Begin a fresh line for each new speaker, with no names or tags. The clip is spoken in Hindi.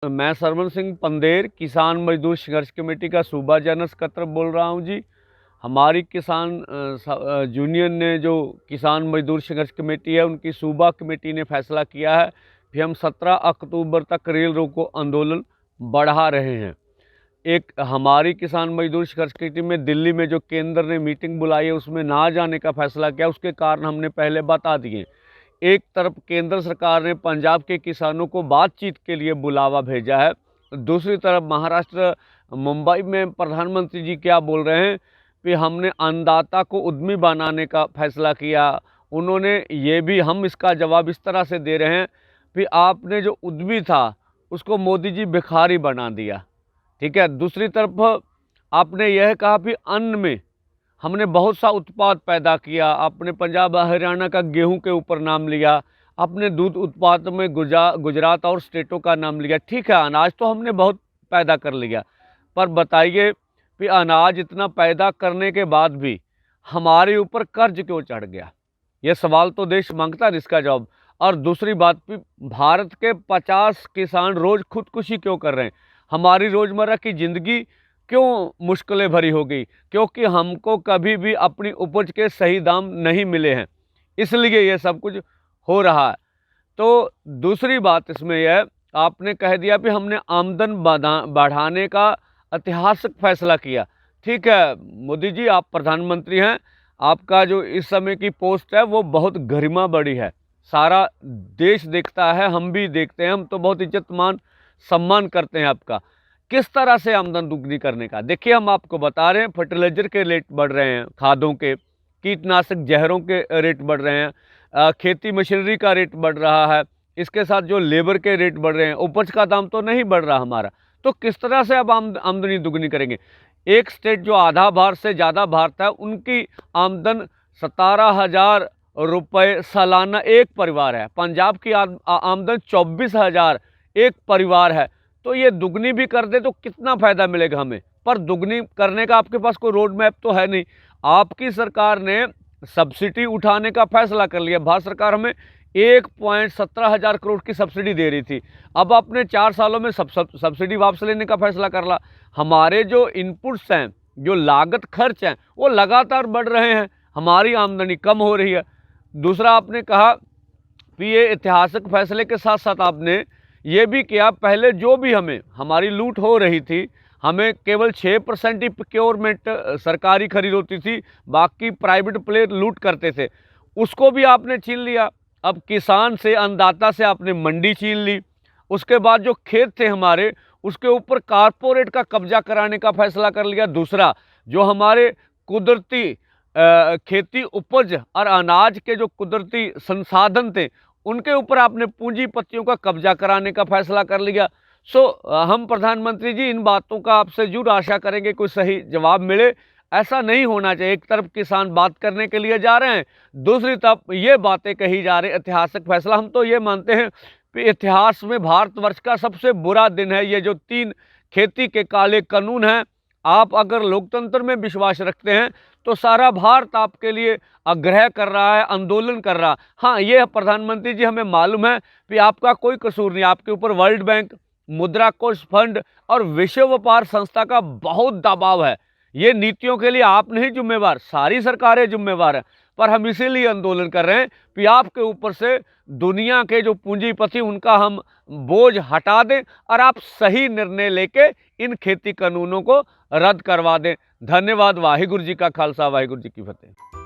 मैं सरवण सिंह पंदेर किसान मजदूर संघर्ष कमेटी का सूबा जनरल सेक्रेटरी बोल रहा हूं जी। हमारी किसान यूनियन ने जो किसान मजदूर संघर्ष कमेटी है उनकी सूबा कमेटी ने फैसला किया है कि हम 17 अक्टूबर तक रेल रोको आंदोलन बढ़ा रहे हैं। एक हमारी किसान मजदूर संघर्ष कमेटी में दिल्ली में जो केंद्र ने मीटिंग बुलाई है उसमें ना जाने का फैसला किया, उसके कारण हमने पहले बता दिए। एक तरफ केंद्र सरकार ने पंजाब के किसानों को बातचीत के लिए बुलावा भेजा है, दूसरी तरफ महाराष्ट्र मुंबई में प्रधानमंत्री जी क्या बोल रहे हैं कि हमने अन्नदाता को उद्यमी बनाने का फैसला किया। उन्होंने ये भी, हम इसका जवाब इस तरह से दे रहे हैं कि आपने जो उद्यमी था उसको मोदी जी भिखारी बना दिया, ठीक है। दूसरी तरफ आपने यह कहा कि अन्न में हमने बहुत सा उत्पाद पैदा किया, आपने पंजाब हरियाणा का गेहूं के ऊपर नाम लिया, आपने दूध उत्पाद में गुजरात और स्टेटों का नाम लिया। ठीक है, अनाज तो हमने बहुत पैदा कर लिया, पर बताइए कि अनाज इतना पैदा करने के बाद भी हमारे ऊपर कर्ज क्यों चढ़ गया? ये सवाल तो देश मांगता है इसका जवाब। और दूसरी बात भी, भारत के 50 किसान रोज खुदकुशी क्यों कर रहे हैं? हमारी रोज़मर्रा की ज़िंदगी क्यों मुश्किलें भरी हो गई? क्योंकि हमको कभी भी अपनी उपज के सही दाम नहीं मिले हैं, इसलिए ये सब कुछ हो रहा है। तो दूसरी बात इसमें यह, आपने कह दिया कि हमने आमदन बढ़ाने का ऐतिहासिक फैसला किया। ठीक है मोदी जी, आप प्रधानमंत्री हैं, आपका जो इस समय की पोस्ट है वो बहुत गरिमा बड़ी है, सारा देश देखता है, हम भी देखते हैं, हम तो बहुत इज्जत मान सम्मान करते हैं आपका। किस तरह से आमदन दुगनी करने का? देखिए, हम आपको बता रहे हैं, फर्टिलाइजर के रेट बढ़ रहे हैं, खादों के, कीटनाशक जहरों के रेट बढ़ रहे हैं, खेती मशीनरी का रेट बढ़ रहा है, इसके साथ जो लेबर के रेट बढ़ रहे हैं, उपज का दाम तो नहीं बढ़ रहा हमारा। तो किस तरह से अब आमदनी दुगनी करेंगे? एक स्टेट जो आधा भारत से ज़्यादा भारत है, उनकी आमदन 17,000 रुपये सालाना एक परिवार है। पंजाब की आमदन 24,000 एक परिवार है। तो ये दुगनी भी कर दे तो कितना फ़ायदा मिलेगा हमें? पर दुगनी करने का आपके पास कोई रोड मैप तो है नहीं। आपकी सरकार ने सब्सिडी उठाने का फैसला कर लिया। भारत सरकार हमें 1.17 हज़ार करोड़ की सब्सिडी दे रही थी, अब आपने 4 सालों में सब्सिडी वापस लेने का फैसला कर ला। हमारे जो इनपुट्स हैं, जो लागत खर्च हैं, वो लगातार बढ़ रहे हैं, हमारी आमदनी कम हो रही है। दूसरा, आपने कहा कि ये ऐतिहासिक फैसले के साथ साथ आपने ये भी किया, पहले जो भी हमारी लूट हो रही थी, हमें केवल 6% ही प्रोक्योरमेंट सरकारी खरीद होती थी, बाकी प्राइवेट प्लेयर लूट करते थे, उसको भी आपने छीन लिया। अब किसान से, अन्नदाता से आपने मंडी छीन ली। उसके बाद जो खेत थे हमारे, उसके ऊपर कारपोरेट का कब्जा कराने का फैसला कर लिया। दूसरा, जो हमारे कुदरती खेती उपज और अनाज के जो कुदरती संसाधन थे, उनके ऊपर आपने पूंजीपतियों का कब्जा कराने का फैसला कर लिया। हम प्रधानमंत्री जी इन बातों का आपसे जरूर आशा करेंगे कोई सही जवाब मिले। ऐसा नहीं होना चाहिए। एक तरफ किसान बात करने के लिए जा रहे हैं, दूसरी तरफ ये बातें कही जा रही, ऐतिहासिक फैसला। हम तो ये मानते हैं कि इतिहास में भारतवर्ष का सबसे बुरा दिन है ये जो 3 खेती के काले कानून हैं। आप अगर लोकतंत्र में विश्वास रखते हैं तो सारा भारत आपके लिए आग्रह कर रहा है, आंदोलन कर रहा है। हाँ, ये प्रधानमंत्री जी, हमें मालूम है कि आपका कोई कसूर नहीं, आपके ऊपर वर्ल्ड बैंक, मुद्रा कोष फंड और विश्व व्यापार संस्था का बहुत दबाव है। ये नीतियों के लिए आप नहीं जिम्मेवार, सारी सरकारें जिम्मेवार हैं। पर हम इसीलिए आंदोलन कर रहे हैं कि आपके ऊपर से दुनिया के जो पूंजीपति, उनका हम बोझ हटा दें और आप सही निर्णय लेके इन खेती कानूनों को रद्द करवा दें। धन्यवाद। वाहिगुरु जी का खालसा, वाहिगुरु जी की फतेह।